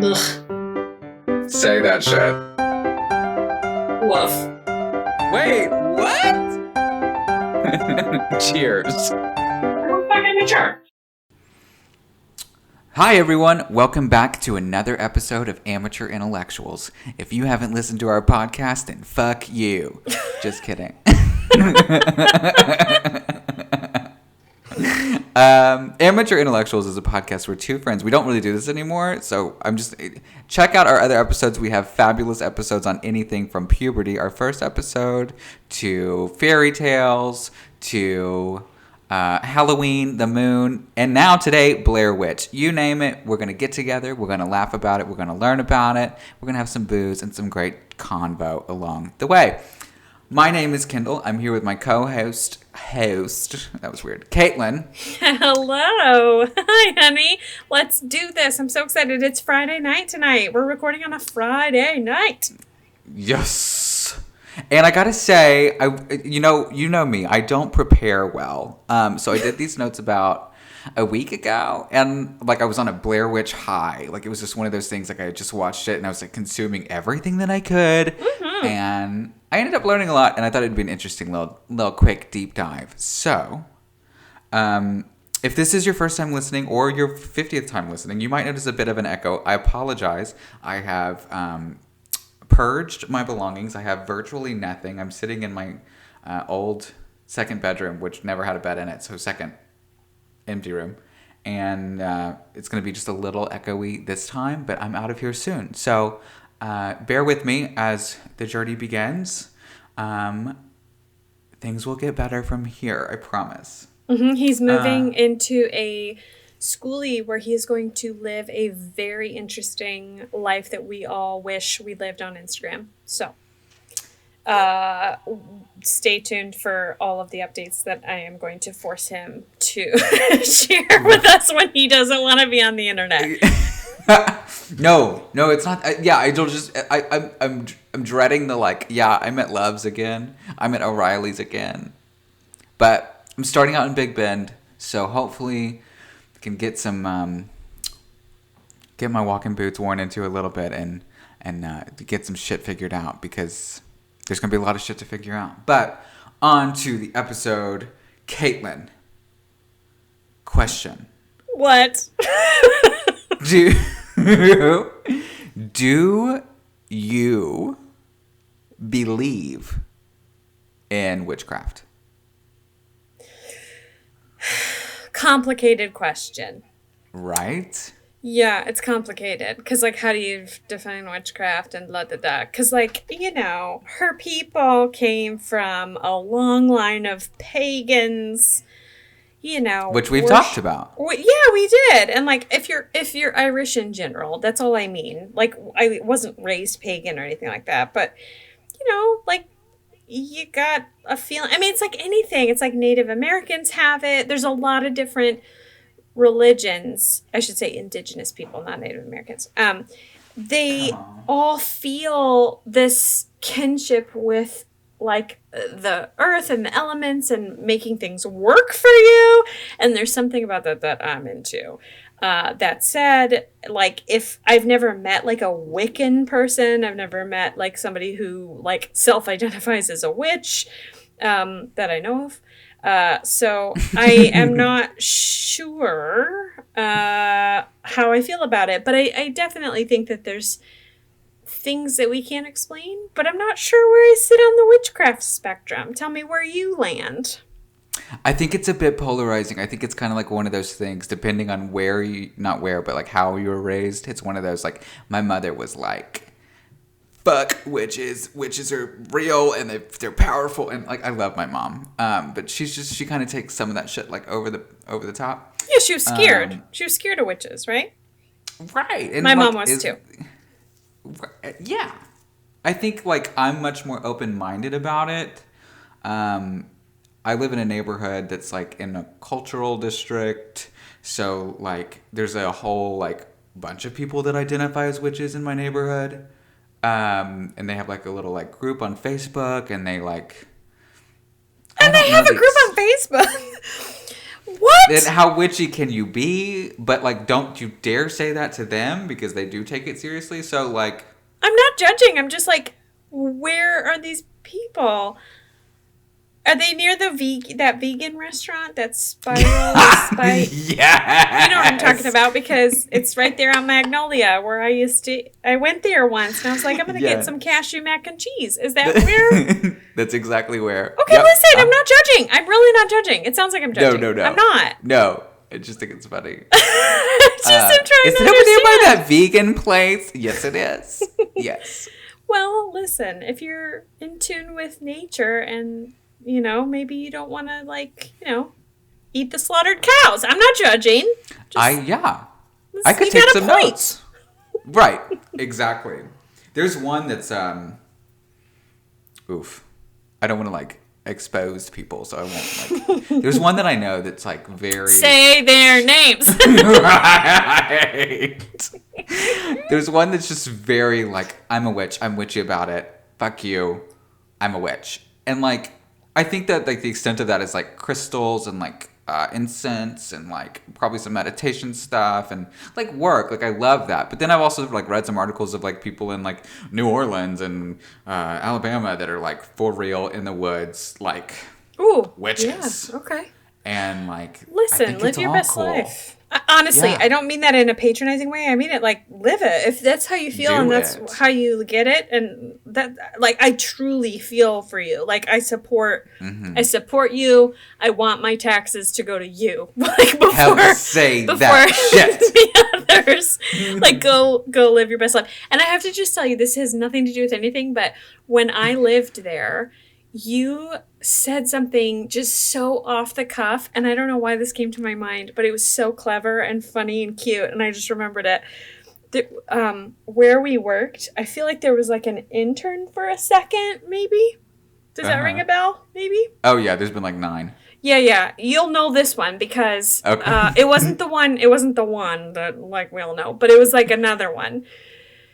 Ugh. Say that shit. Woof. Wait, what? Cheers. I'm fucking mature. Hi everyone, welcome back to another episode of Amateur Intellectuals. If you haven't listened to our podcast, then fuck you. Just kidding. Amateur Intellectuals is a podcast where two friends, we don't really do this anymore, so check out our other episodes. We have fabulous episodes on anything from puberty, our first episode, to fairy tales, to Halloween, the moon, and now today, Blair Witch. You name it, we're going to get together, we're going to laugh about it, we're going to learn about it, we're going to have some booze and some great convo along the way. My name is Kendall. I'm here with my co-host, that was weird, Caitlin. Hello. Hi, honey. Let's do this. I'm so excited. It's Friday night tonight. We're recording on a Friday night. Yes. And I gotta say, you know me, I don't prepare well. So I did these notes about a week ago, and I was on a Blair Witch high. It was just one of those things, I just watched it and I was consuming everything that I could. Mm-hmm. And I ended up learning a lot, and I thought it'd be an interesting little quick deep dive. So, if this is your first time listening or your 50th time listening, you might notice a bit of an echo. I apologize. I have purged my belongings. I have virtually nothing. I'm sitting in my old second bedroom, which never had a bed in it, so second empty room. And it's going to be just a little echoey this time, but I'm out of here soon. So bear with me as the journey begins. Things will get better from here, I promise. Mm-hmm. He's moving into a schoolie where he is going to live a very interesting life that we all wish we lived on Instagram. So stay tuned for all of the updates that I am going to force him to share with us when he doesn't want to be on the internet. No, it's not. I'm dreading the I'm at Love's again. I'm at O'Reilly's again. But I'm starting out in Big Bend, so hopefully I can get some, get my walking boots worn into a little bit and get some shit figured out, because there's going to be a lot of shit to figure out. But on to the episode. Caitlin, question. What? Do you believe in witchcraft? Complicated question. Right? Yeah, it's complicated. Because, how do you define witchcraft and blah, blah, blah? Because, her people came from a long line of pagans, which we've talked about. Yeah, we did. And, if you're Irish in general, that's all I mean. I wasn't raised pagan or anything like that. But, you got a feeling. I mean, it's like anything. It's like Native Americans have it. There's a lot of different religions, I should say indigenous people, not Native Americans, they all feel this kinship with the earth and the elements and making things work for you, and there's something about that I'm into. That said, if I've never met a Wiccan person, I've never met somebody who self-identifies as a witch, that I know of. So I am not sure how I feel about it, but I definitely think that there's things that we can't explain, but I'm not sure where I sit on the witchcraft spectrum. Tell me where you land. I think it's a bit polarizing. I think it's kind of one of those things, depending on how you were raised. It's one of those, my mother was fuck witches. Witches are real and they're powerful, and I love my mom. But she kind of takes some of that shit over the top. Yeah, she was scared. She was scared of witches, right? Right. And my mom was too. Yeah. I think I'm much more open-minded about it. I live in a neighborhood that's in a cultural district, so there's a whole bunch of people that identify as witches in my neighborhood. And they have a little group on Facebook, and they and they have a group on Facebook. What? then how witchy can you be? But like, don't you dare say that to them because they do take it seriously. So like, I'm not judging. I'm just like, where are these people? Are they near that vegan restaurant that spirals by? yes, You know what I'm talking about because it's right there on Magnolia where I went there once and I was like, I'm gonna get some cashew mac and cheese. Is that where? That's exactly where. Okay, listen, I'm not judging. I'm really not judging. It sounds like I'm judging. No. I'm not. No, I just think it's funny. I'm trying is to it over there by understand. that vegan place? Yes, it is. Yes. Well, listen, if you're in tune with nature and, you know, maybe you don't want to, like, you know, eat the slaughtered cows. I'm not judging. I could you take got a some point. notes. Right. Exactly. There's one that's oof. I don't want to like expose people, so I won't like. There's one that I know that's like very. Say their names. Right. There's one that's just very like, I'm a witch. I'm witchy about it. Fuck you. I'm a witch. And like, I think that like the extent of that is like crystals and like incense and like probably some meditation stuff and like work. Like I love that. But then I've also like read some articles of like people in like New Orleans and Alabama that are like for real in the woods, like witches. Yeah, okay. And like, Listen, live your best life. Honestly, I don't mean that in a patronizing way. I mean it like live it. If that's how you feel and that's how you get it, and that like I truly feel for you. Like I support you. I want my taxes to go to you. Like before that shit. the others. Like go live your best life. And I have to just tell you, this has nothing to do with anything, but when I lived there, you said something just so off the cuff, and I don't know why this came to my mind, but it was so clever and funny and cute, and I just remembered it. Where we worked, I feel like there was like an intern for a second, maybe? Does that ring a bell, maybe? Oh, yeah, there's been like 9. Yeah. You'll know this one because it wasn't the one that like we all know, but it was like another one.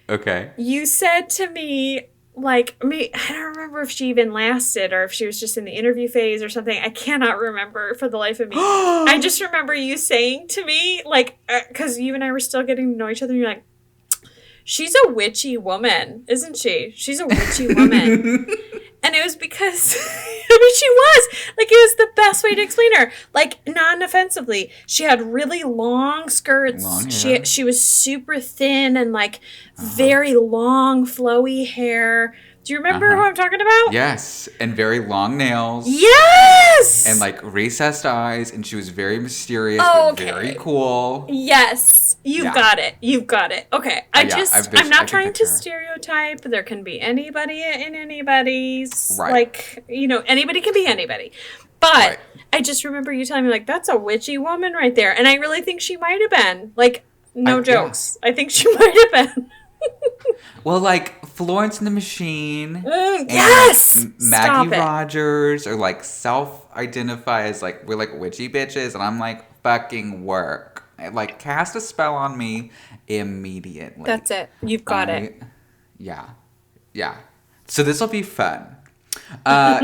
Okay. You said to me, like, I don't remember if she even lasted or if she was just in the interview phase or something. I cannot remember for the life of me. I just remember you saying to me, like, because you and I were still getting to know each other, and you're like, she's a witchy woman, isn't she? She's a witchy woman. And it was because, I mean, she was. Like, it was the best way to explain her. Like, non-offensively. She had really long skirts. Long hair. She was super thin and, like, very long, flowy hair. Do you remember who I'm talking about? Yes. And very long nails. Yes! And, like, recessed eyes. And she was very mysterious, but very cool. Yes. You've got it. Okay. I'm not trying to her. Stereotype. There can be anybody in anybody's. Right. Like, you know, anybody can be anybody. But I just remember you telling me, like, that's a witchy woman right there. And I really think she might have been. Like, no jokes. Yeah. I think she might have been. Well, like Florence and the Machine, and yes, like Maggie Rogers, or like self-identify as like we're like witchy bitches, and I'm like fucking work. Like cast a spell on me immediately. That's it. You've got it. Yeah. So this will be fun.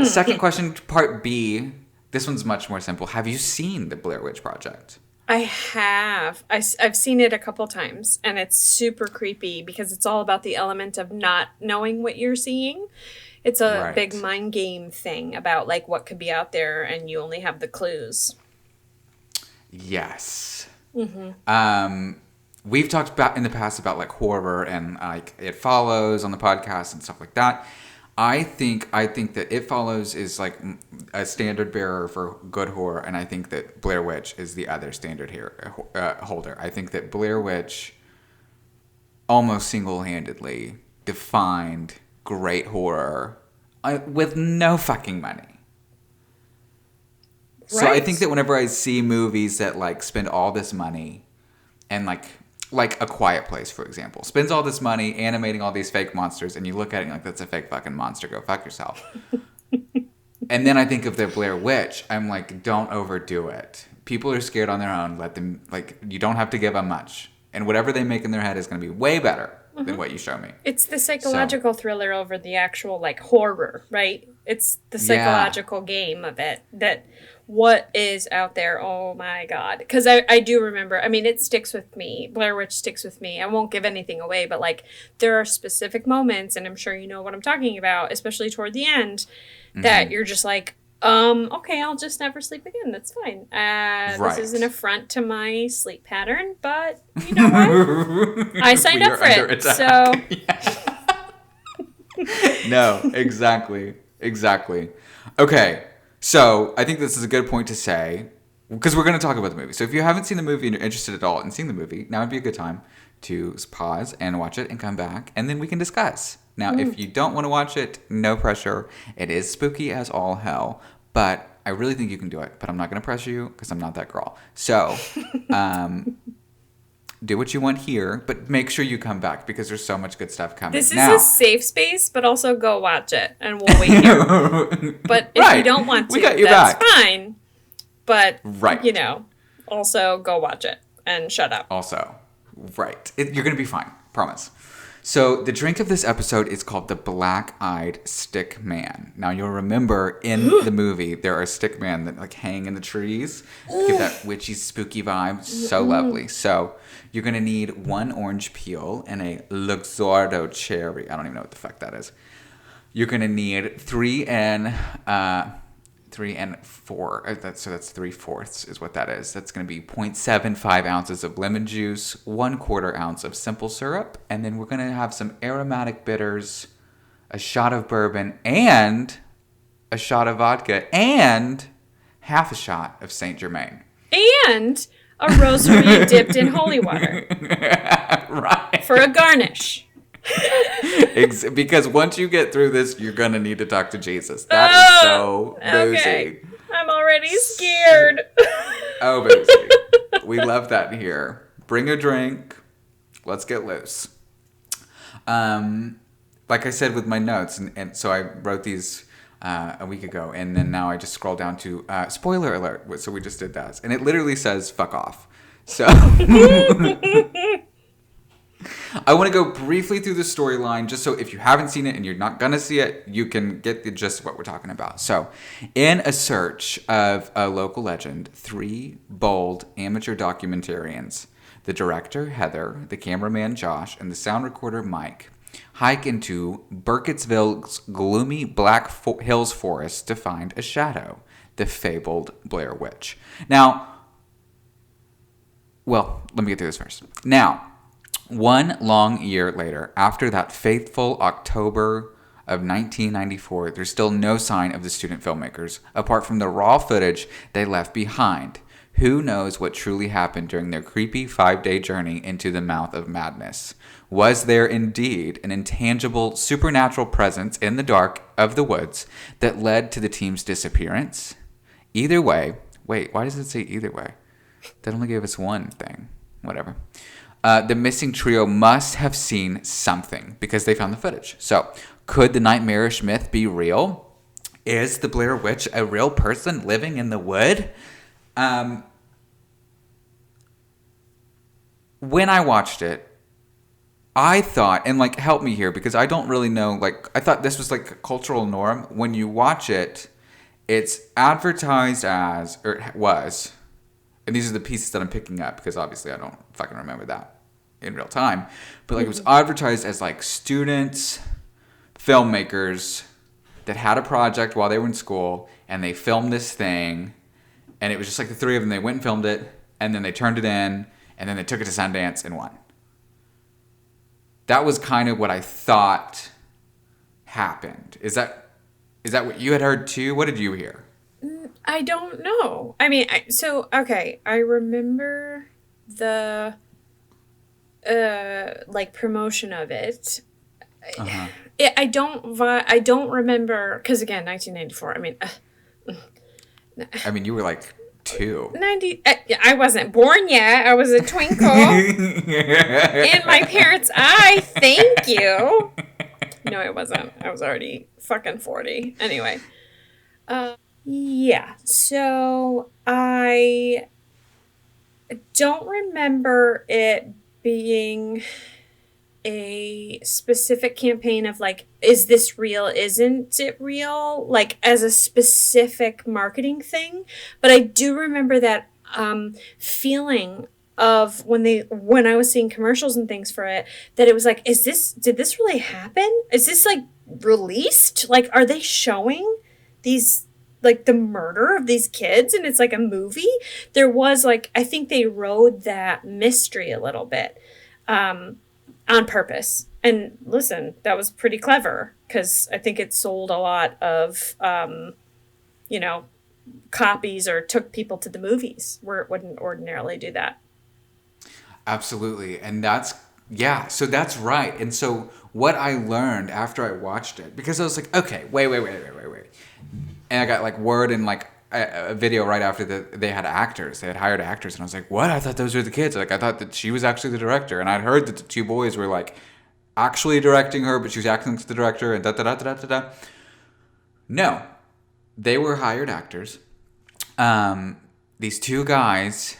Second question, part B. This one's much more simple. Have you seen the Blair Witch Project? I have. I've seen it a couple times, and it's super creepy because it's all about the element of not knowing what you're seeing. It's a big mind game thing about like what could be out there, and you only have the clues. Yes. We've talked about in the past about like horror and like It Follows on the podcast and stuff like that. I think that It Follows is like a standard bearer for good horror, and I think that Blair Witch is the other standard here holder. I think that Blair Witch almost single-handedly defined great horror with no fucking money. Right. So I think that whenever I see movies that like spend all this money and like A Quiet Place, for example, spends all this money animating all these fake monsters, and you look at it and you're like, that's a fake fucking monster, go fuck yourself. And then I think of the Blair Witch, I'm like, don't overdo it. People are scared on their own, let them, like, you don't have to give them much. And whatever they make in their head is going to be way better than what you show me. It's the psychological thriller over the actual, like, horror, right? It's the psychological game of it that what is out there. Oh my God. Because I do remember, I mean, it sticks with me. Blair Witch sticks with me. I won't give anything away, but like there are specific moments, and I'm sure you know what I'm talking about, especially toward the end, that you're just like, okay, I'll just never sleep again. That's fine. Right. This is an affront to my sleep pattern, but you know what? I signed up for it. So. No, exactly. Okay, so I think this is a good point to say, because we're going to talk about the movie. So if you haven't seen the movie and you're interested at all in seeing the movie, now would be a good time to pause and watch it and come back, and then we can discuss. Now, if you don't want to watch it, no pressure. It is spooky as all hell, but I really think you can do it. But I'm not going to pressure you because I'm not that girl. So, do what you want here, but make sure you come back because there's so much good stuff coming. This is a safe space, but also go watch it, and we'll wait here. But if you don't want to, that's fine. But, also go watch it and shut up. Also, right. You're going to be fine. Promise. So the drink of this episode is called the Black-Eyed Stickman. Now you'll remember in the movie there are stickman that like hang in the trees to give that witchy spooky vibe. So lovely. So you're gonna need 1 orange peel and a luxardo cherry. I don't even know what the fuck that is. You're gonna need 3 and 4. That's 3/4 is what that is. That's going to be 0.75 ounces of lemon juice, 1/4 ounce of simple syrup, and then we're going to have some aromatic bitters, a shot of bourbon, and a shot of vodka, and half a shot of Saint Germain. And a rosary dipped in holy water. Right. For a garnish. Because once you get through this, you're going to need to talk to Jesus. That is so boozy. Okay. I'm already scared. Oh, boozy. We love that here. Bring a drink. Let's get loose. Like I said with my notes, and so I wrote these a week ago, and then now I just scroll down to spoiler alert. So we just did that. And it literally says, fuck off. So... I want to go briefly through the storyline just so if you haven't seen it and you're not going to see it, you can get the gist of what we're talking about. So, in a search of a local legend, 3 bold amateur documentarians, the director, Heather, the cameraman, Josh, and the sound recorder, Mike, hike into Burkittsville's gloomy Black Hills forest to find a shadow, the fabled Blair Witch. Now, well, let me get through this first. Now, 1 long year later, after that fateful October of 1994, there's still no sign of the student filmmakers, apart from the raw footage they left behind. Who knows what truly happened during their creepy 5-day journey into the mouth of madness? Was there indeed an intangible supernatural presence in the dark of the woods that led to the team's disappearance? Either way, wait, why does it say either way? That only gave us one thing. Whatever. The missing trio must have seen something because they found the footage. So, could the nightmarish myth be real? Is the Blair Witch a real person living in the wood? When I watched it, I thought, and like help me here because I don't really know, like I thought this was like a cultural norm. When you watch it, it's advertised as, or it was, and these are the pieces that I'm picking up because obviously I don't fucking remember that in real time. But like it was advertised as like students, filmmakers that had a project while they were in school and they filmed this thing. And it was just like the 3 of them. They went and filmed it and then they turned it in and then they took it to Sundance and won. That was kind of what I thought happened. Is that what you had heard too? What did you hear? I don't know. I mean, I remember the like promotion of it. Uh-huh. I don't remember because again, 1994. I mean, you were like 2. 90. I wasn't born yet. I was a twinkle in my parents' eye. Thank you. No, I wasn't. I was already fucking 40. Anyway. Yeah. So I don't remember it being. I don't remember. 'Cause again, 1994. I mean, 90. I was born yet. I was a twinkle in my parents' eye. Thank you. No, I wasn't. I was already fucking 40. Anyway. Yeah. So I don't remember it being. I don't remember it being. I mean, so, okay. I remember the a specific campaign of like, is this real? Isn't it real? Like as a specific marketing thing. But I do remember that feeling of when I was seeing commercials and things for it, that it was like, did this really happen? Is this like released? Like, are they showing these, like the murder of these kids and it's like a movie? There was like, I think they rode that mystery a little bit on purpose. And listen, that was pretty clever because I think it sold a lot of, copies or took people to the movies where it wouldn't ordinarily do that. Absolutely. And so that's right. And so what I learned after I watched it, because I was like, okay, wait. And I got like word and like a video right after that they had hired actors. And I was like, what? I thought those were the kids. Like I thought that she was actually the director. And I'd heard that the two boys were like actually directing her, but she was acting as the director and da-da-da-da-da-da. No, they were hired actors. These two guys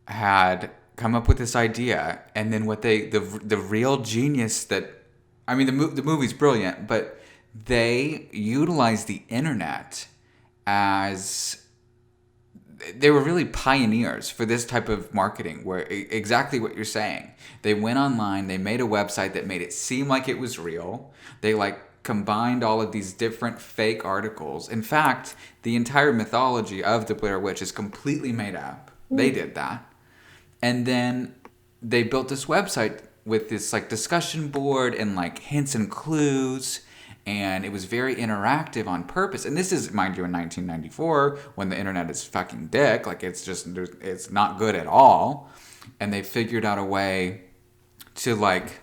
had come up with this idea, and then the real genius that, I mean, the movie's brilliant, but they utilized the internet as, they were really pioneers for this type of marketing, where exactly what you're saying. They went online, they made a website that made it seem like it was real. They like combined all of these different fake articles. In fact, the entire mythology of the Blair Witch is completely made up. They did that. And then they built this website with this like discussion board and like hints and clues. And it was very interactive on purpose. And this is, mind you, in 1994 when the internet is fucking dick. Like it's not good at all. And they figured out a way to like,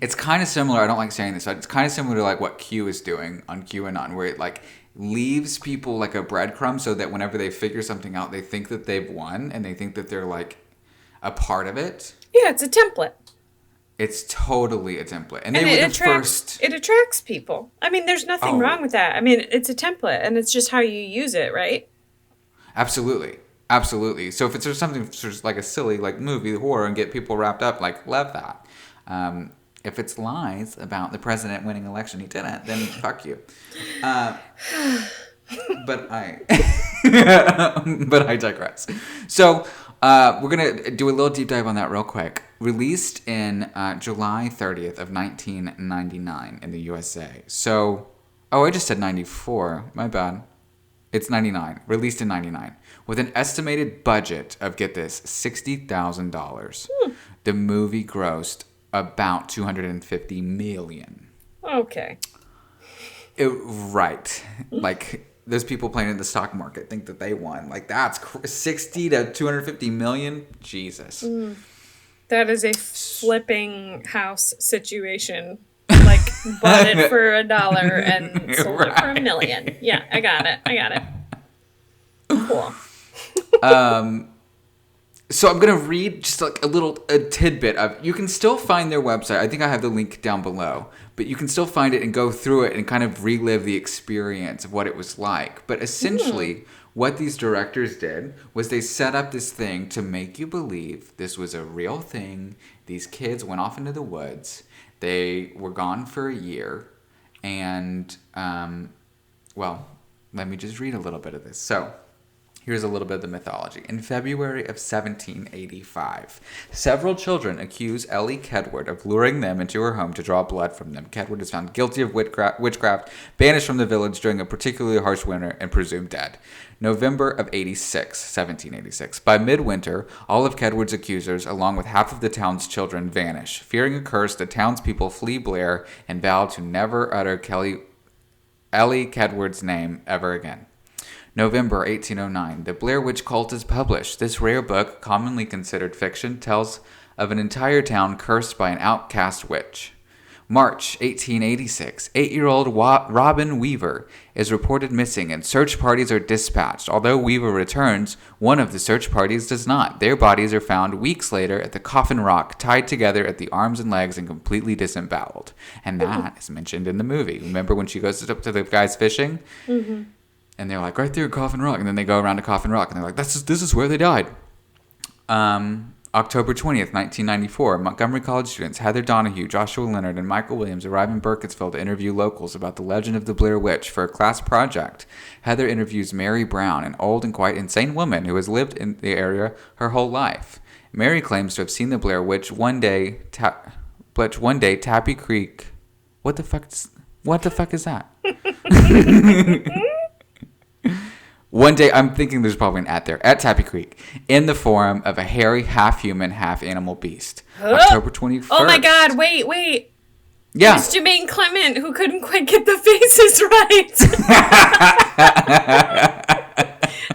it's kind of similar. I don't like saying this, but it's kind of similar to like what Q is doing on QAnon, where it like leaves people like a breadcrumb so that whenever they figure something out, they think that they've won and they think that they're like a part of it. Yeah, it's a template. It's totally a template. And it were attracts people. I mean, there's nothing wrong with that. I mean, it's a template and it's just how you use it, right? Absolutely. So if it's just something just like a silly like movie, horror, and get people wrapped up, like, love that. If it's lies about the president winning election, he didn't, then fuck you. But I digress. So we're going to do a little deep dive on that real quick. Released in July 30th of 1999 in the USA. So, I just said 94. My bad. It's 99. Released in 99. With an estimated budget of, get this, $60,000. The movie grossed about $250 million. Okay. Right. Like, those people playing in the stock market think that they won. Like, that's 60 to 250 million? Jesus. That is a flipping house situation. Like, bought it for $1 and sold it for $1 million. Yeah, I got it. Cool. So I'm going to read just like a tidbit of, you can still find their website. I think I have the link down below, but you can still find it and go through it and kind of relive the experience of what it was like. But essentially what these directors did was they set up this thing to make you believe this was a real thing. These kids went off into the woods. They were gone for a year. And, let me just read a little bit of this. So, here's a little bit of the mythology. In February of 1785, several children accuse Ellie Kedward of luring them into her home to draw blood from them. Kedward is found guilty of witchcraft, banished from the village during a particularly harsh winter, and presumed dead. November of 1786. By midwinter, all of Kedward's accusers, along with half of the town's children, vanish. Fearing a curse, the townspeople flee Blair and vow to never utter Ellie Kedward's name ever again. November 1809. The Blair Witch Cult is published. This rare book, commonly considered fiction, tells of an entire town cursed by an outcast witch. March 1886. 8-year-old Robin Weaver is reported missing and search parties are dispatched. Although Weaver returns, one of the search parties does not. Their bodies are found weeks later at the Coffin Rock, tied together at the arms and legs and completely disemboweled. And that is mentioned in the movie. Remember when she goes up to the guys fishing? Mm-hmm. And they're like, right there at Coffin Rock. And then they go around to Coffin Rock. And they're like, this is where they died. October 20th, 1994, Montgomery College students Heather Donahue, Joshua Leonard, and Michael Williams arrive in Burkittsville to interview locals about the legend of the Blair Witch for a class project. Heather interviews Mary Brown, an old and quite insane woman who has lived in the area her whole life. Mary claims to have seen the Blair Witch one day, Tappy Creek. What the fuck is that? One day, I'm thinking there's probably an at there, at Tappy Creek, in the form of a hairy, half-human, half-animal beast. October 21st. Oh my God, wait. Yeah. It's Jermaine Clement who couldn't quite get the faces right.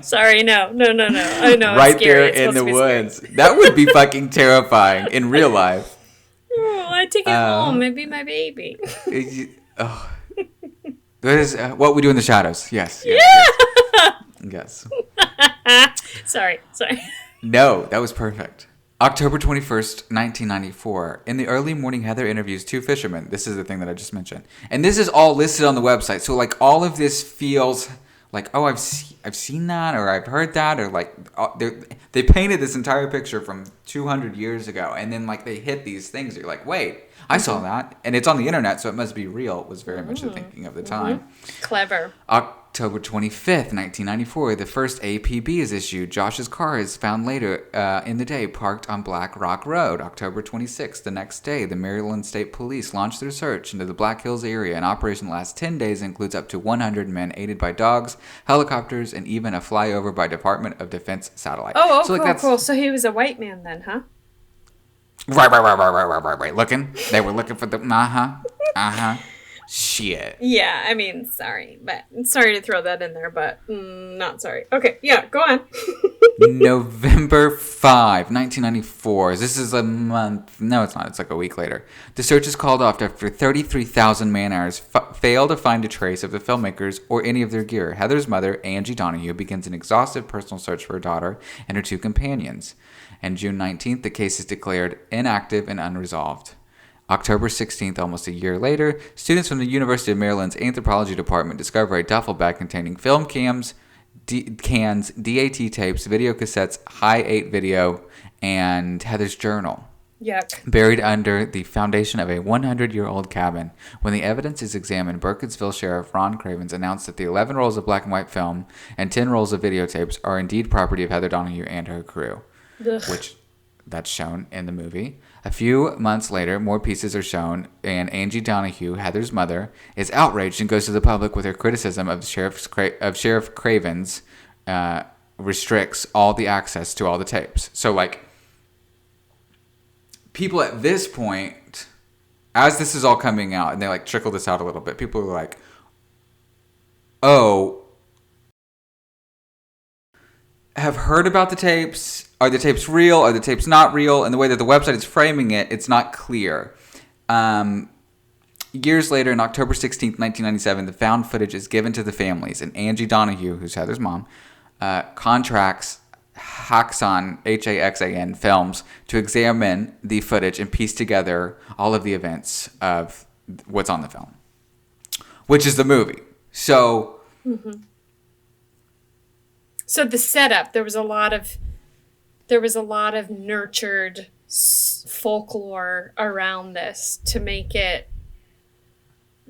Sorry, no. I know. Right it's scary. there It's in the supposed to be woods. scary. That would be fucking terrifying in real life. Oh, I'd take it home. It'd be my baby. Oh. That is what we do in the shadows. Yes. Yes. Sorry. No, that was perfect. October 21st, 1994. In the early morning, Heather interviews two fishermen. This is the thing that I just mentioned. And this is all listed on the website. So, like, all of this feels like, oh, I've seen that, or I've heard that, or, like, they painted this entire picture from 200 years ago. And then, like, they hit these things. You're like, wait, I saw that. And it's on the internet, so it must be real, was very much the thinking of the time. Clever. October 25th, 1994, the first APB is issued. Josh's car is found later in the day parked on Black Rock Road. October 26th, the next day, the Maryland State Police launched their search into the Black Hills area. An operation that lasts 10 days and includes up to 100 men aided by dogs, helicopters, and even a flyover by Department of Defense satellite. Oh, so, cool. So he was a white man then, huh? Right. They were looking for the... Shit. Yeah, I mean, sorry to throw that in there, but not sorry. Okay, yeah, go on. November 5, 1994. This is a month. No, it's not. It's like a week later. The search is called off after 33,000 man-hours fail to find a trace of the filmmakers or any of their gear. Heather's mother, Angie Donahue, begins an exhaustive personal search for her daughter and her two companions. And June 19th, the case is declared inactive and unresolved. October 16th, almost a year later, students from the University of Maryland's Anthropology Department discover a duffel bag containing film cans, DAT tapes, video cassettes, high 8 video, and Heather's journal. Yuck. Buried under the foundation of a 100-year-old cabin. When the evidence is examined, Burkittsville Sheriff Ron Cravens announced that the 11 rolls of black and white film and 10 rolls of videotapes are indeed property of Heather Donahue and her crew. Ugh. Which that's shown in the movie. A few months later, more pieces are shown, and Angie Donahue, Heather's mother, is outraged and goes to the public with her criticism of Sheriff Cravens restricts all the access to all the tapes. So, like, people at this point, as this is all coming out, and they, like, trickle this out a little bit, people are like, oh, have heard about the tapes. Are the tapes real? Are the tapes not real? And the way that the website is framing it, it's not clear. Years later, on October 16th, 1997, the found footage is given to the families, and Angie Donahue, who's Heather's mom, contracts Haxan, Haxan Films, to examine the footage and piece together all of the events of what's on the film, which is the movie. So... Mm-hmm. So the setup, there was a lot of nurtured folklore around this to make it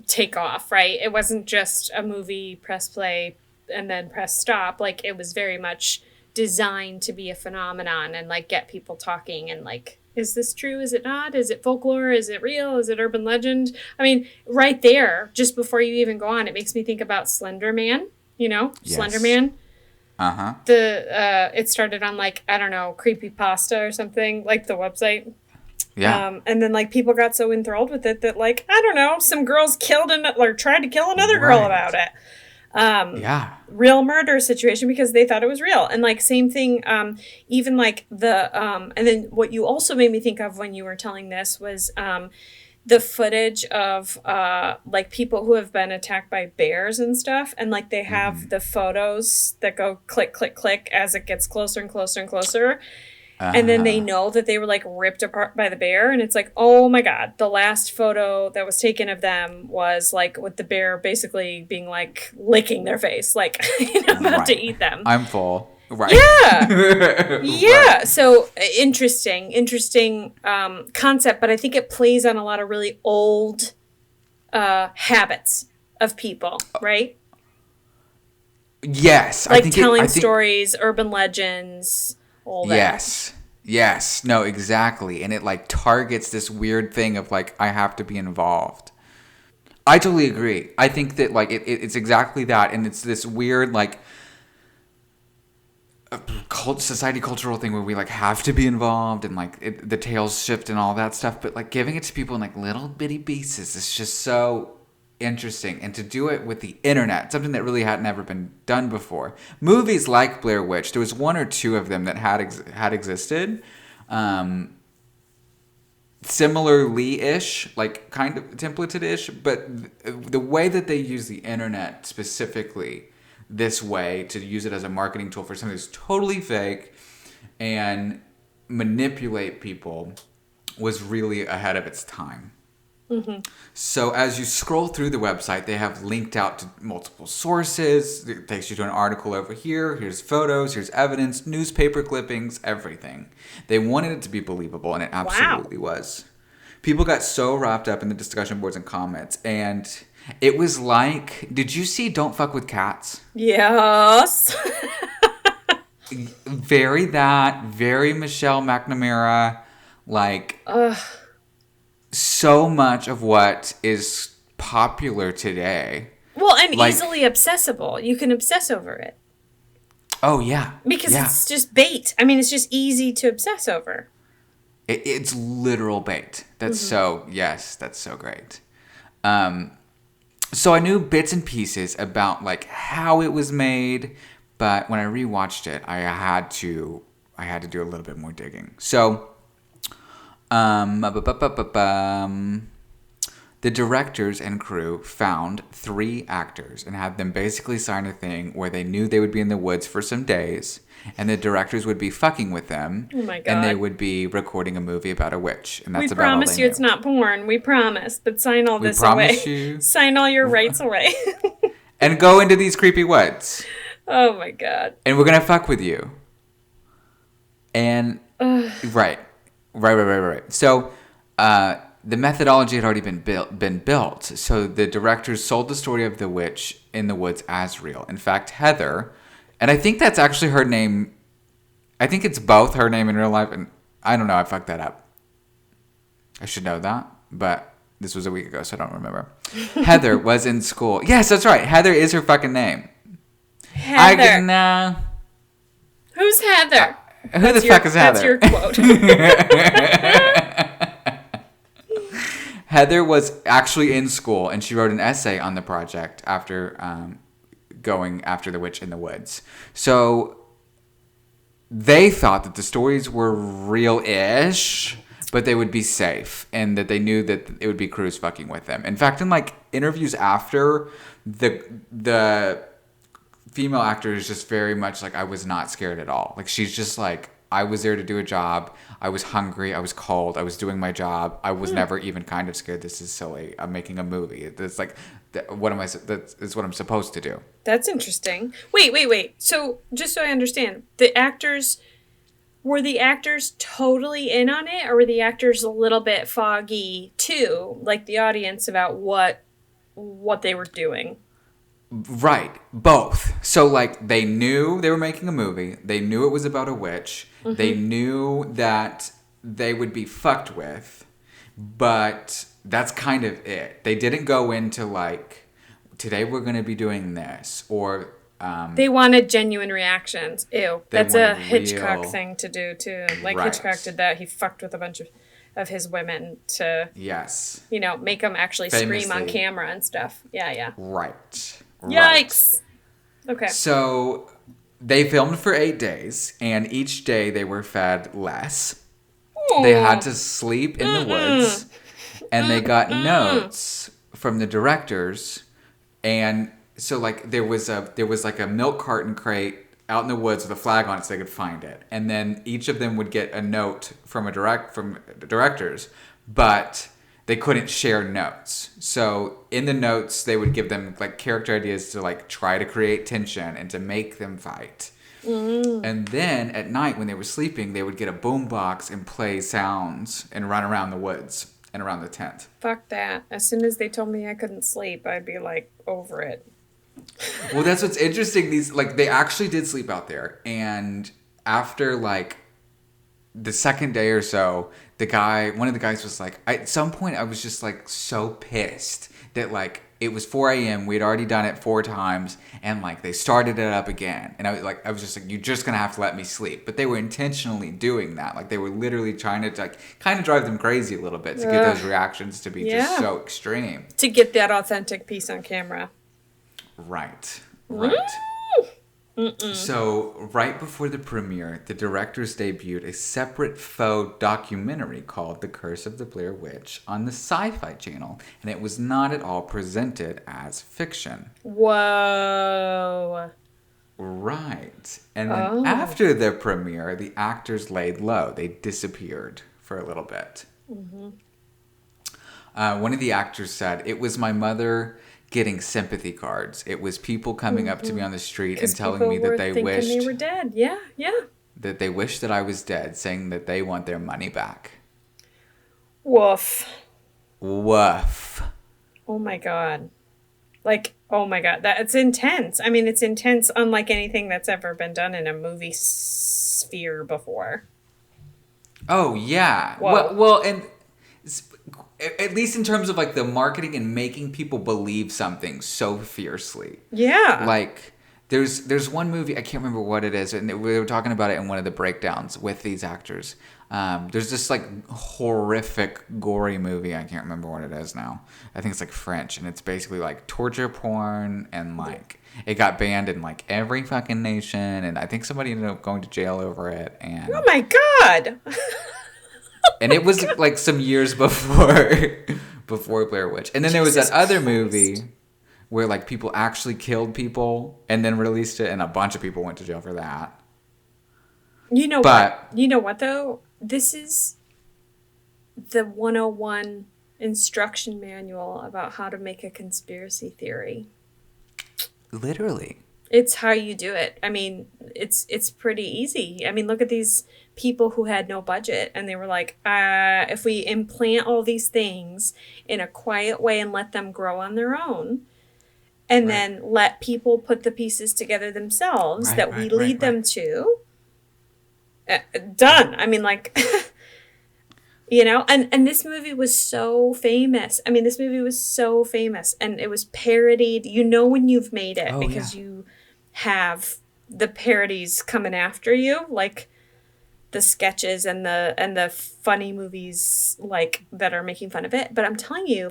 take off, right? It wasn't just a movie, press play, and then press stop. Like, it was very much designed to be a phenomenon and, like, get people talking and, like, is this true? Is it not? Is it folklore? Is it real? Is it urban legend? I mean, right there, just before you even go on, it makes me think about Slender Man, Yes. Slender Man. Uh-huh. It started on, like, I don't know, Creepypasta or something, like the website. Yeah. And then, like, people got so enthralled with it that, like, I don't know, some girls tried to kill another girl about it. Yeah. Real murder situation because they thought it was real. And, like, same thing, even, like, and then what you also made me think of when you were telling this was, the footage of like people who have been attacked by bears and stuff, and like they have the photos that go click click click as it gets closer and closer and closer, and then they know that they were like ripped apart by the bear, and it's like, oh my god, the last photo that was taken of them was like with the bear basically being like licking their face, like about to eat them. I'm full. Right. Yeah. Yeah. Right. So interesting concept, but I think it plays on a lot of really old habits of people, right? Yes, Like I telling think stories, urban legends, all that. yes. Yes, no, exactly. And it like targets this weird thing of like I have to be involved. I totally agree. I think that like it's exactly that, and it's this weird like society cultural thing where we like have to be involved and like the tails shift and all that stuff. But like giving it to people in like little bitty pieces is just so interesting, and to do it with the internet, something that really had never been done before. Movies like Blair Witch, there was one or two of them that had existed. Um, Similarly-ish, like kind of templated-ish, but the way that they use the internet specifically this way to use it as a marketing tool for something that's totally fake and manipulate people was really ahead of its time. Mm-hmm. So as you scroll through the website, they have linked out to multiple sources. It takes you to an article over here. Here's photos. Here's evidence, newspaper clippings, everything. They wanted it to be believable, and it absolutely was. People got so wrapped up in the discussion boards and comments, and it was like, did you see Don't Fuck with Cats? Yes. Very Michelle McNamara, like... so much of what is popular today. Well, and like, easily accessible. You can obsess over it. Oh, yeah. Because it's just bait. I mean, it's just easy to obsess over. It's literal bait. That's that's so great. So I knew bits and pieces about like how it was made, but when I rewatched it, I had to do a little bit more digging. So the directors and crew found 3 actors and had them basically sign a thing where they knew they would be in the woods for some days, and the directors would be fucking with them. Oh my God. And they would be recording a movie about a witch. And that's we about all promise they you knew. It's not porn. We promise. But sign all this promise away. you. Sign all your rights away. And go into these creepy woods. Oh my God. And we're going to fuck with you. And right. So the methodology had already been built. So the directors sold the story of the witch in the woods as real. In fact, Heather, and I think that's actually her name. I think it's both her name in real life, and I don't know. I fucked that up. I should know that, but this was a week ago, so I don't remember. Heather was in school. Yes, that's right. Heather is her fucking name. Heather. Who's Heather? Who the fuck is Heather? That's your quote. Heather was actually in school, and she wrote an essay on the project after going after the witch in the woods. So they thought that the stories were real-ish, but they would be safe, and that they knew that it would be crews fucking with them. In fact, in like interviews after, the female actor is just very much like, I was not scared at all. Like, she's just like, I was there to do a job. I was hungry. I was cold. I was doing my job. I was never even kind of scared. This is silly. I'm making a movie. It's like, that's what I'm supposed to do. That's interesting. Wait. So, just so I understand, were the actors totally in on it, or were the actors a little bit foggy too, like the audience, about what they were doing? Right. Both. So, like, they knew they were making a movie. They knew it was about a witch. Mm-hmm. They knew that they would be fucked with. But that's kind of it. They didn't go into, like, today we're going to be doing this. Or... they wanted genuine reactions. Ew. That's a Hitchcock real... thing to do, too. Like, right. Hitchcock did that. He fucked with a bunch of his women to... Yes. Make them actually Famously. scream on camera and stuff. Yeah. Right. Yikes. Okay. So they filmed for 8 days, and each day they were fed less. Ooh. They had to sleep in the woods, and they got notes from the directors. And so, like, there was like a milk carton crate out in the woods with a flag on it so they could find it. And then each of them would get a note from the directors, but they couldn't share notes. So in the notes, they would give them like character ideas to like try to create tension and to make them fight. And then at night when they were sleeping, they would get a boombox and play sounds and run around the woods and around the tent. Fuck that. As soon as they told me I couldn't sleep, I'd be like, over it. Well, that's what's interesting. They actually did sleep out there. And after, the second day or so, one of the guys was like, at some point I was just, so pissed that, it was 4 a.m. We had already done it 4 times, and they started it up again. And I was just like, you're just gonna have to let me sleep. But they were intentionally doing that. They were literally trying to kind of drive them crazy a little bit to get those reactions to be just so extreme. To get that authentic piece on camera. Right. So, right before the premiere, the directors debuted a separate faux documentary called The Curse of the Blair Witch on the Sci-Fi Channel, and it was not at all presented as fiction. Whoa. Right. And then after the premiere, the actors laid low. They disappeared for a little bit. Mm-hmm. One of the actors said, "It was my mother getting sympathy cards. It was people coming up to me on the street and telling me that they wished they were dead." Yeah. That they wished that I was dead, saying that they want their money back. Woof. Oh my God. Oh my God. It's intense. I mean, it's intense, unlike anything that's ever been done in a movie sphere before. Oh, yeah. Whoa. Well, and at least in terms of the marketing and making people believe something so fiercely. Yeah. There's one movie, I can't remember what it is, and we were talking about it in one of the breakdowns with these actors. There's this horrific, gory movie. I can't remember what it is now. I think it's French, and it's basically torture porn, and it got banned in every fucking nation, and I think somebody ended up going to jail over it. And oh my God. and it was some years before Blair Witch. And then there was that other movie where people actually killed people and then released it, and a bunch of people went to jail for that. You know what though? This is the 101 instruction manual about how to make a conspiracy theory. Literally. It's how you do it. I mean, it's pretty easy. I mean, look at these people who had no budget, and they were like, if we implant all these things in a quiet way and let them grow on their own, and then let people put the pieces together themselves that we lead them to, done. I mean, and this movie was so famous. I mean, this movie was so famous, and it was parodied. When you've made it because you have the parodies coming after you, the sketches and the funny movies that are making fun of it. But I'm telling you,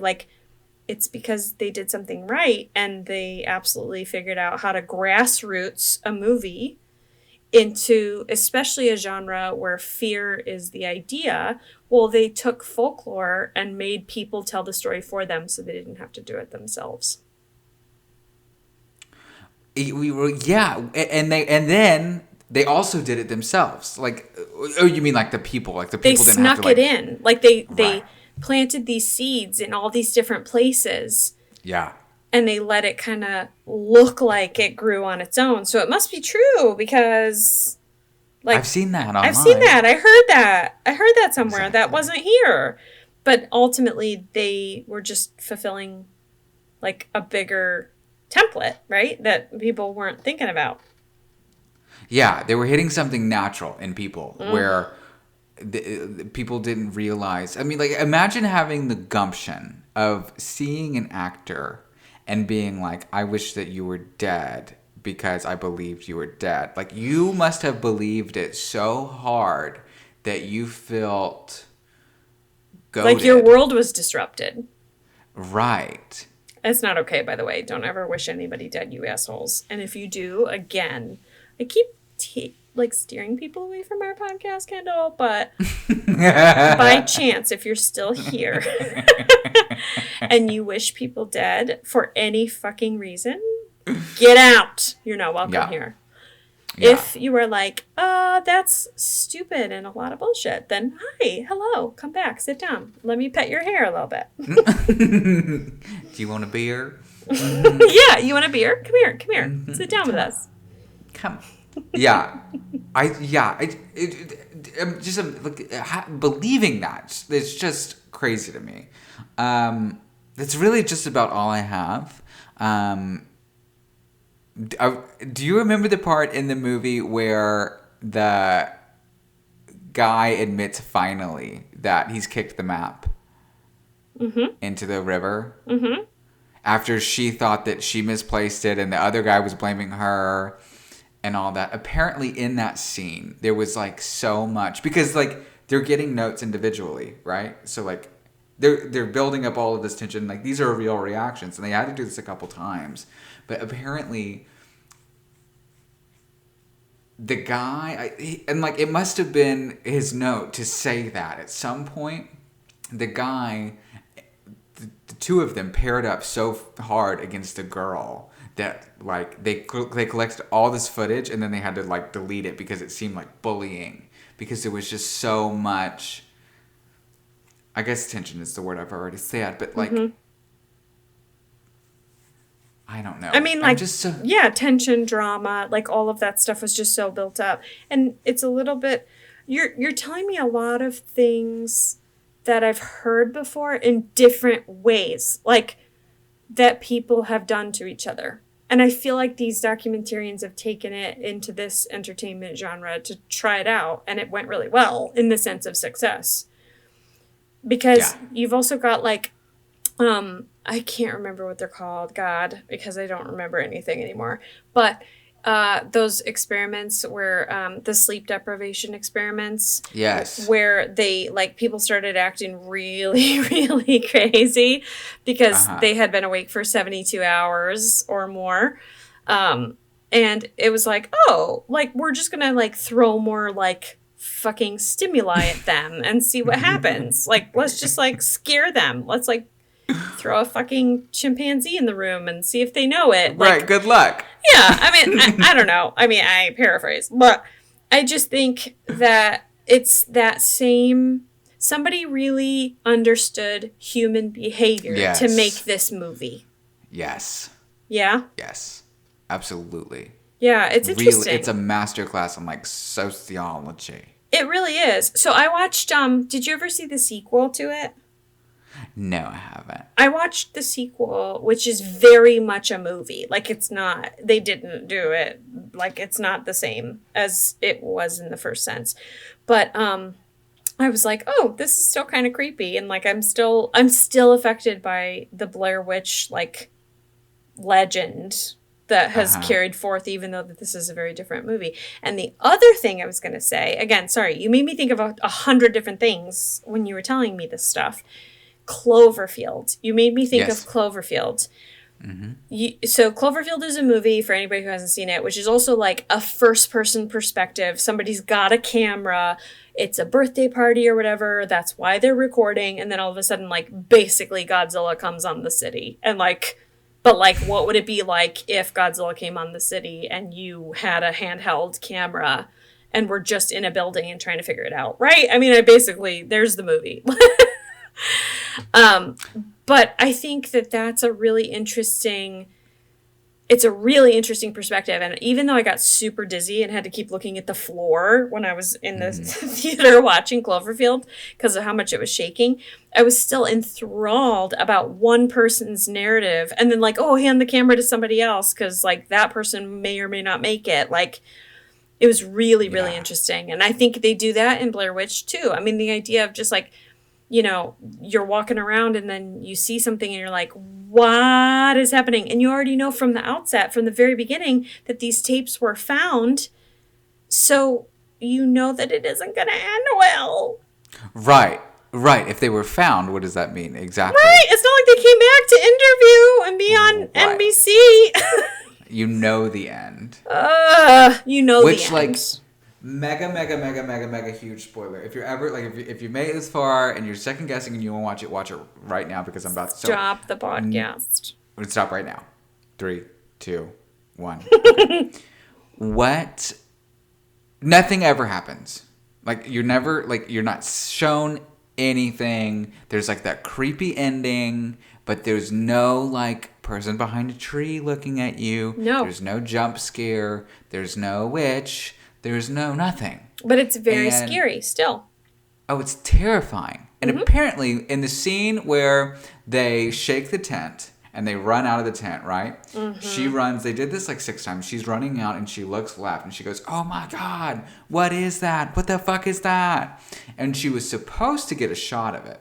it's because they did something right, and they absolutely figured out how to grassroots a movie into, especially a genre where fear is the idea. Well, they took folklore and made people tell the story for them, so they didn't have to do it themselves. And then they also did it themselves. You mean the people? The people they didn't snuck have to, it in. They planted these seeds in all these different places. Yeah. And they let it kind of look like it grew on its own. So it must be true because, I've seen that online. I've seen that. I heard that somewhere. Exactly. That wasn't here. But ultimately, they were just fulfilling a bigger template, right? That people weren't thinking about. Yeah, they were hitting something natural in people where the people didn't realize. I mean, imagine having the gumption of seeing an actor and being I wish that you were dead because I believed you were dead. You must have believed it so hard that you felt goated. Your world was disrupted. Right. It's not okay, by the way. Don't ever wish anybody dead, you assholes. And if you do, again, I keep steering people away from our podcast, Kendall, but by chance, if you're still here and you wish people dead for any fucking reason, get out. You're not welcome here. Yeah. If you are that's stupid and a lot of bullshit, then hi, hello, come back, sit down. Let me pet your hair a little bit. Do you want a beer? Yeah, you want a beer? Come here. Sit down with us. Come. Yeah. I'm just believing that. It's just crazy to me. That's really just about all I have. Do you remember the part in the movie where the guy admits finally that he's kicked the map into the river? Mm-hmm. After she thought that she misplaced it and the other guy was blaming her and all that. Apparently in that scene, there was like so much, because like they're getting notes individually, right? So like they're building up all of this tension. Like these are real reactions, and they had to do this a couple times. But apparently the guy, and like it must have been his note to say that at some point, the guy, the two of them paired up so hard against a girl that like they collected all this footage, and then they had to like delete it because it seemed like bullying, because there was just so much, I guess tension is the word I've already said, but like I don't know. I mean, like, just so... yeah, tension, drama, like all of that stuff was just so built up. And it's a little bit, you're telling me a lot of things that I've heard before in different ways, like that people have done to each other. And I feel like these documentarians have taken it into this entertainment genre to try it out, and it went really well in the sense of success. Because you've also got like, I can't remember what they're called, God, because I don't remember anything anymore. But those experiments where the sleep deprivation experiments, yes, where they like people started acting really, really crazy because they had been awake for 72 hours or more. And it was like, oh, like we're just gonna like throw more like fucking stimuli at them and see what happens. Like, let's just like scare them. Let's like throw a fucking chimpanzee in the room and see if they know it. Like, right, good luck. Yeah, I mean, I don't know. I mean, I paraphrase. But I just think that it's that same... Somebody really understood human behavior to make this movie. Yes. Yeah? Yes. Absolutely. Yeah, it's interesting. Really, it's a masterclass in, like, sociology. It really is. So I watched... did you ever see the sequel to it? No, I haven't. I watched the sequel, which is very much a movie. Like, it's not... They didn't do it. Like, it's not the same as it was in the first sense. But, I was like, oh, this is still kind of creepy. And, like, I'm still affected by the Blair Witch, like, legend that has carried forth, even though that this is a very different movie. And the other thing I was going to say... Again, sorry, you made me think of 100 different things when you were telling me this stuff. Cloverfield. You made me think of Cloverfield. Mm-hmm. So Cloverfield is a movie, for anybody who hasn't seen it, which is also like a first-person perspective. Somebody's got a camera. It's a birthday party or whatever. That's why they're recording. And then all of a sudden, like, basically Godzilla comes on the city. And, like... But, like, what would it be like if Godzilla came on the city and you had a handheld camera and were just in a building and trying to figure it out, right? I mean, there's the movie. But I think that that's a really interesting perspective. And even though I got super dizzy and had to keep looking at the floor when I was in the theater watching Cloverfield because of how much it was shaking, I was still enthralled about one person's narrative. And then like, oh, hand the camera to somebody else because like that person may or may not make it. Like, it was really, really interesting. And I think they do that in Blair Witch too. I mean, the idea of just like, you know, you're walking around and then you see something and you're like, what is happening? And you already know from the outset, from the very beginning, that these tapes were found. So you know that it isn't going to end well. Right. If they were found, what does that mean? Exactly. Right. It's not like they came back to interview and be on NBC. You know the end. You know the end. Which, like... Mega huge spoiler. If you're ever like if you made it this far and you're second guessing and you want to watch it right now because I'm about to stop the podcast. Let's stop right now. 3, 2, 1. Okay. What? Nothing ever happens. Like you're not shown anything. There's like that creepy ending, but there's no like person behind a tree looking at you. No. There's no jump scare. There's no witch. There's no nothing. But it's very scary still. Oh, it's terrifying. And apparently in the scene where they shake the tent and they run out of the tent, right? She runs. They did this like 6 times. She's running out and she looks left and she goes, "Oh my God, what is that? What the fuck is that?" And she was supposed to get a shot of it.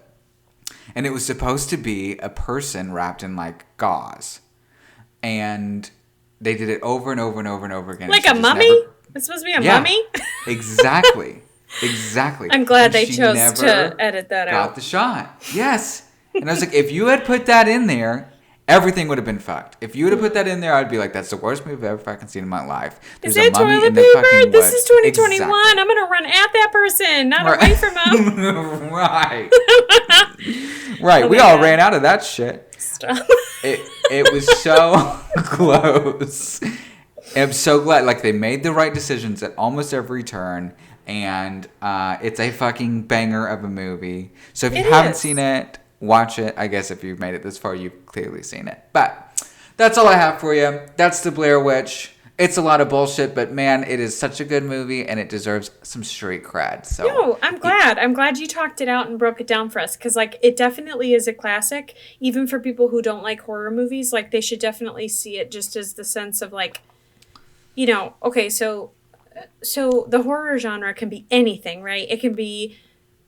And it was supposed to be a person wrapped in like gauze. And they did it over and over and over and over again. Like a mummy? It's supposed to be a mummy? Exactly. Exactly. I'm glad And they she chose never to edit that out. got the shot. Yes. And I was like, if you had put that in there, everything would have been fucked. If you would have put that in there, I'd be like, that's the worst movie I've ever fucking seen in my life. Is There's it a mummy toilet in the paper? fucking This is woods. 2021. Exactly. I'm going to run at that person, not away from them. Right. Right. Oh We my all God. ran out of that shit. Stop. It was so close. I'm so glad. Like, they made the right decisions at almost every turn. And it's a fucking banger of a movie. So if you haven't seen it, watch it. I guess if you've made it this far, you've clearly seen it. But that's all I have for you. That's the Blair Witch. It's a lot of bullshit, but man, it is such a good movie, and it deserves some street cred. So No, I'm glad. I'm glad you talked it out and broke it down for us, because like it definitely is a classic. Even for people who don't like horror movies, like they should definitely see it just as the sense of like, you know, okay, so the horror genre can be anything, right? It can be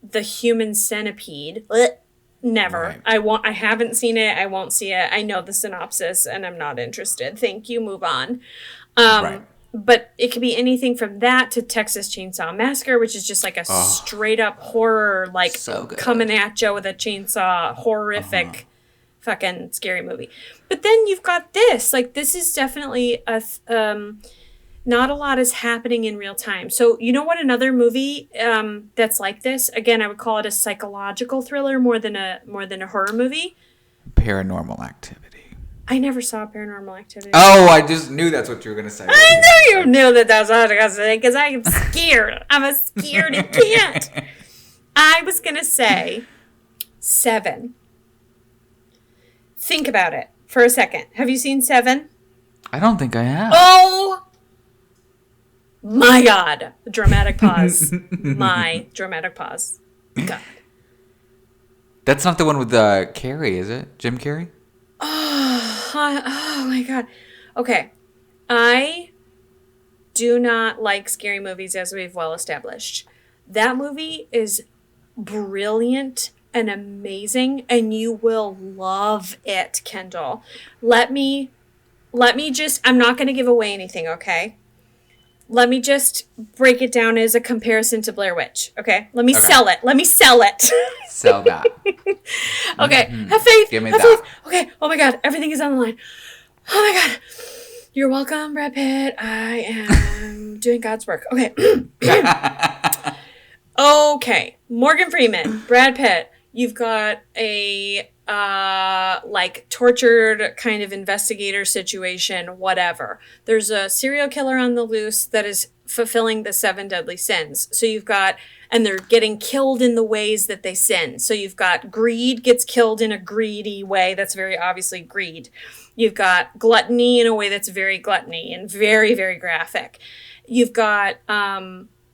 the human centipede. Blech. Never. Right. I haven't seen it. I won't see it. I know the synopsis and I'm not interested. Thank you. Move on. Right. But it could be anything from that to Texas Chainsaw Massacre, which is just like a straight up horror, like So good. coming at you with a chainsaw, horrific, fucking scary movie. But then you've got this. Like, this is definitely not a lot is happening in real time. So you know what? Another movie that's like this. Again, I would call it a psychological thriller more than a horror movie. Paranormal Activity. I never saw Paranormal Activity. Oh, I just knew that's what you were going to say. I knew you knew that's what I was going to say, because I am scared. I'm a scaredy cat. I was going to say 7. Think about it for a second. Have you seen 7? I don't think I have. Oh my God. Dramatic pause. My dramatic pause. God. That's not the one with Carrey, is it? Jim Carrey? Oh my God. Okay. I do not like scary movies, as we've well established. That movie is brilliant and amazing, and you will love it, Kendall. Let me just, I'm not going to give away anything, okay? Let me just break it down as a comparison to Blair Witch, okay? Let me sell it. Let me sell it. Sell that. Okay, have faith. Give me have that. faith. Okay, oh my God, everything is on the line. Oh my God. You're welcome, Brad Pitt. I am doing God's work. Okay. Okay, Morgan Freeman, Brad Pitt. You've got a like tortured kind of investigator situation, whatever. There's a serial killer on the loose that is fulfilling the 7 deadly sins. So you've got, and they're getting killed in the ways that they sin. So you've got greed gets killed in a greedy way. That's very obviously greed. You've got gluttony in a way that's very gluttony and very, very graphic. You've got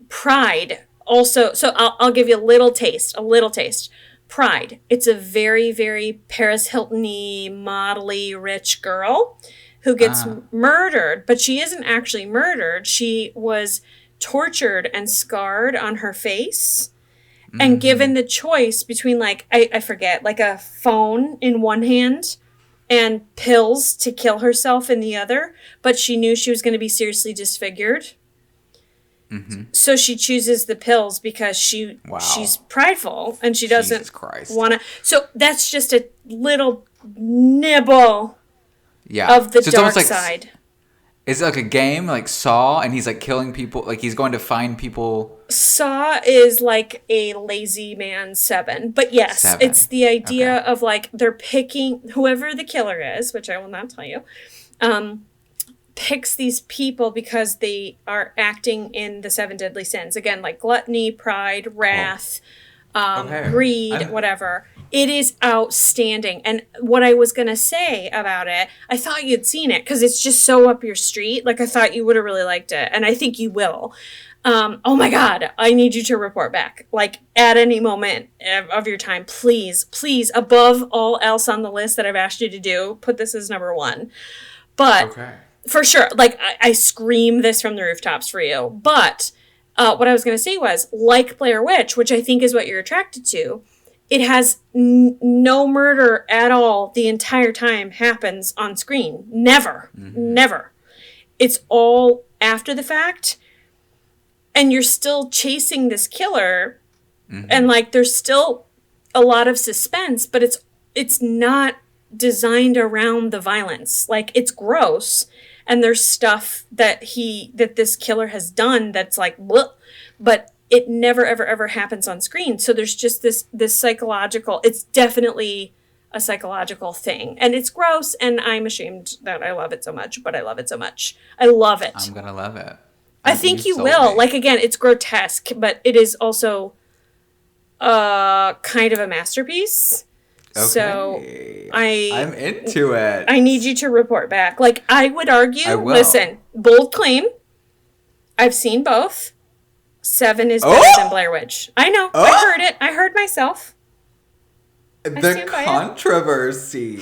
pride also. So I'll give you a little taste. Pride. It's a very, very Paris Hilton-y, model-y, rich girl who gets murdered, but she isn't actually murdered. She was tortured and scarred on her face and given the choice between, like, I forget, like a phone in one hand and pills to kill herself in the other, but she knew she was going to be seriously disfigured. So she chooses the pills because she's prideful and she doesn't want to. So that's just a little nibble of the dark side. Is it like a game, like Saw, and he's like killing people, like he's going to find people? Saw is like a lazy man 7. But yes, 7. It's the idea of like they're picking whoever the killer is, which I will not tell you, picks these people because they are acting in the 7 deadly sins. Again, like gluttony, pride, wrath, Okay. Greed, whatever. It is outstanding. And what I was going to say about it, I thought you'd seen it because it's just so up your street. Like, I thought you would have really liked it. And I think you will. Oh my God, I need you to report back. Like, at any moment of your time, please, please, above all else on the list that I've asked you to do, put this as number one. But Okay. for sure, like, I scream this from the rooftops for you. But what I was going to say was, like Blair Witch, which I think is what you're attracted to, it has no murder at all the entire time happens on screen. Never. Never. It's all after the fact. And you're still chasing this killer. And, like, there's still a lot of suspense, but it's not designed around the violence. Like, it's gross. And there's stuff that this killer has done that's like, bleh, but it never, ever, ever happens on screen. So there's just this psychological, it's definitely a psychological thing. And it's gross, and I'm ashamed that I love it so much, but I love it so much. I love it. I'm going to love it. I think you will. Me. Like, again, it's grotesque, but it is also kind of a masterpiece. Okay. So I'm into it. I need you to report back. Like, I would argue, listen, bold claim. I've seen both. 7 is better than Blair Witch. I know. I heard it. I heard myself. The controversy.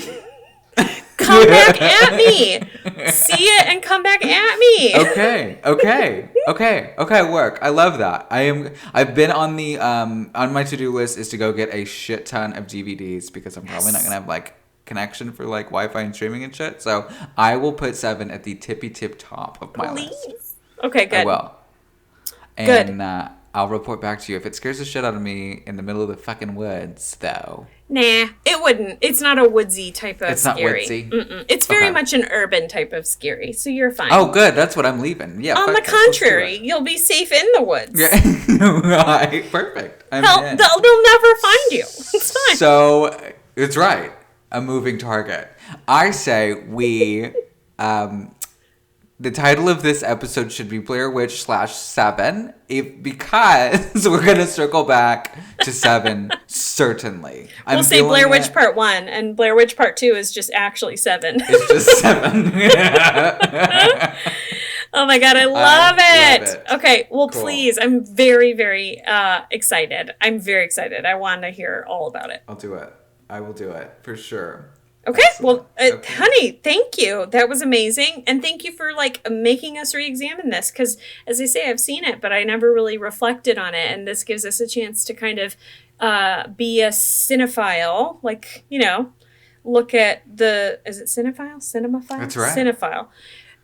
Come back at me. See it and come back at me. Okay, work. I love that. I've been on the on my to-do list is to go get a shit ton of DVDs because I'm probably not gonna have like connection for like Wi-Fi and streaming and shit. So I will put 7 at the tippy tip top of my list. Okay, good. I will. And I'll report back to you if it scares the shit out of me in the middle of the fucking woods, though. Nah, it wouldn't. It's not a woodsy type of scary. It's not woodsy? It's very much an urban type of scary, so you're fine. Oh, good. That's what I'm leaving. Yeah. On the contrary, you'll be safe in the woods. Yeah. Right. Perfect. They'll never find you. It's fine. So, it's right. A moving target. I say we... the title of this episode should be Blair Witch /7 because we're going to circle back to 7, certainly. We'll say Blair Witch Part 1, and Blair Witch Part 2 is just actually 7. It's just 7. Oh my God, I love it. Okay, well, cool. Please, I'm very, very excited. I'm very excited. I want to hear all about it. I'll do it. I will do it, for sure. Okay, well, honey, thank you. That was amazing. And thank you for, like, making us re-examine this. Because, as I say, I've seen it, but I never really reflected on it. And this gives us a chance to kind of be a cinephile. Like, you know, look at is it cinephile? Cinemaphile? That's right. Cinephile.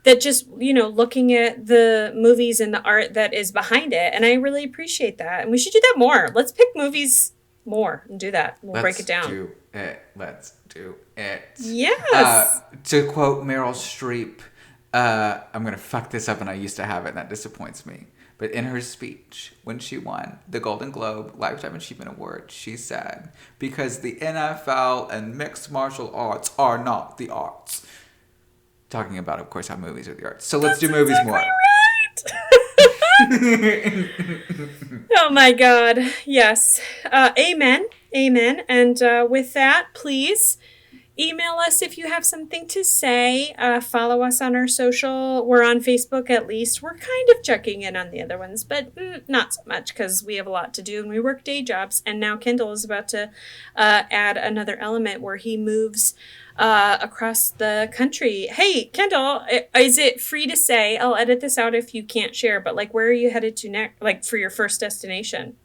That just, you know, looking at the movies and the art that is behind it. And I really appreciate that. And we should do that more. Let's pick movies more and do that. We'll break it down. Let's do it. Yes. To quote Meryl Streep, I'm going to fuck this up and I used to have it and that disappoints me. But in her speech, when she won the Golden Globe Lifetime Achievement Award, she said, because the NFL and mixed martial arts are not the arts. Talking about, of course, how movies are the arts. So let's do movies more. Right. Oh my God. Yes. Amen. Amen. And with that, please email us if you have something to say. Follow us on our social. We're on Facebook at least. We're kind of checking in on the other ones, but not so much because we have a lot to do and we work day jobs. And now Kendall is about to add another element where he moves across the country. Hey, Kendall, is it free to say, I'll edit this out if you can't share, but like, where are you headed to next, like for your first destination?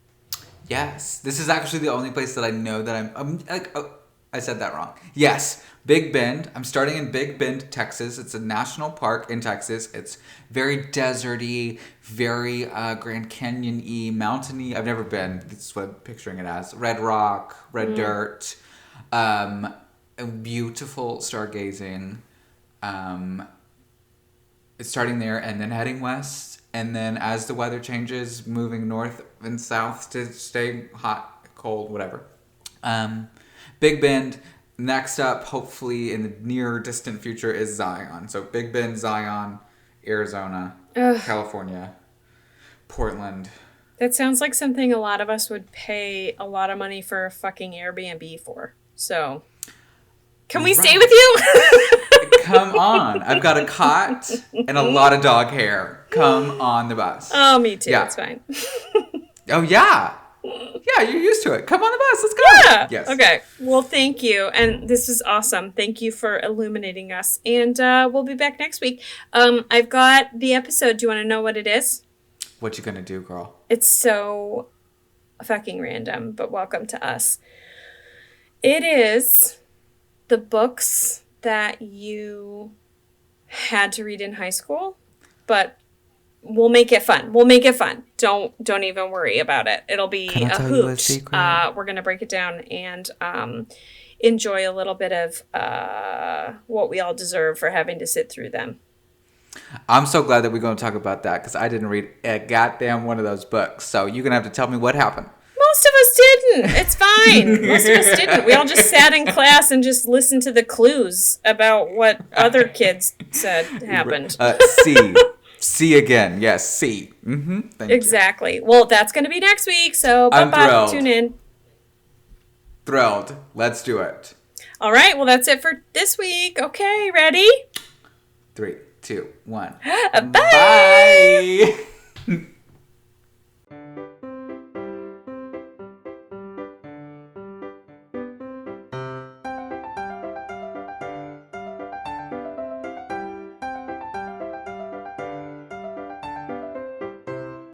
Yes, this is actually the only place that I know that I'm like, I said that wrong. Yes, Big Bend. I'm starting in Big Bend, Texas. It's a national park in Texas. It's very deserty, very Grand Canyon-y, mountainy. I've never been. This is what I'm picturing it as. Red rock, red dirt, beautiful stargazing. It's starting there and then heading west. And then as the weather changes, moving north and south to stay hot, cold, whatever. Big Bend. Next up, hopefully in the near distant future, is Zion. So Big Bend, Zion, Arizona, California, Portland, That sounds like something a lot of us would pay a lot of money for a fucking Airbnb for. So, can we stay with you? Come on. I've got a cot and a lot of dog hair. Come on the bus. Oh, me too. Yeah. It's fine. Oh, yeah. Yeah, you're used to it. Come on the bus. Let's go. Yeah. Yes. Okay. Well, thank you. And this is awesome. Thank you for illuminating us. And we'll be back next week. I've got the episode. Do you want to know what it is? What you gonna do, girl? It's so fucking random, but welcome to us. It is the books that you had to read in high school, but we'll make it fun. We'll make it fun. Don't even worry about it. It'll be Can I a tell you a hoot. secret? We're gonna break it down and enjoy a little bit of what we all deserve for having to sit through them. I'm so glad that we're going to talk about that because I didn't read a goddamn one of those books. So you're going to have to tell me what happened. Most of us didn't. It's fine. Most of us didn't. We all just sat in class and just listened to the clues about what other kids said happened. C again. Yes, C. Mm-hmm. Thank Exactly. Well, that's going to be next week. So I'm thrilled. tune in. Thrilled. Let's do it. All right. Well, that's it for this week. Okay. Ready? 3, 2, 1. Bye. Bye.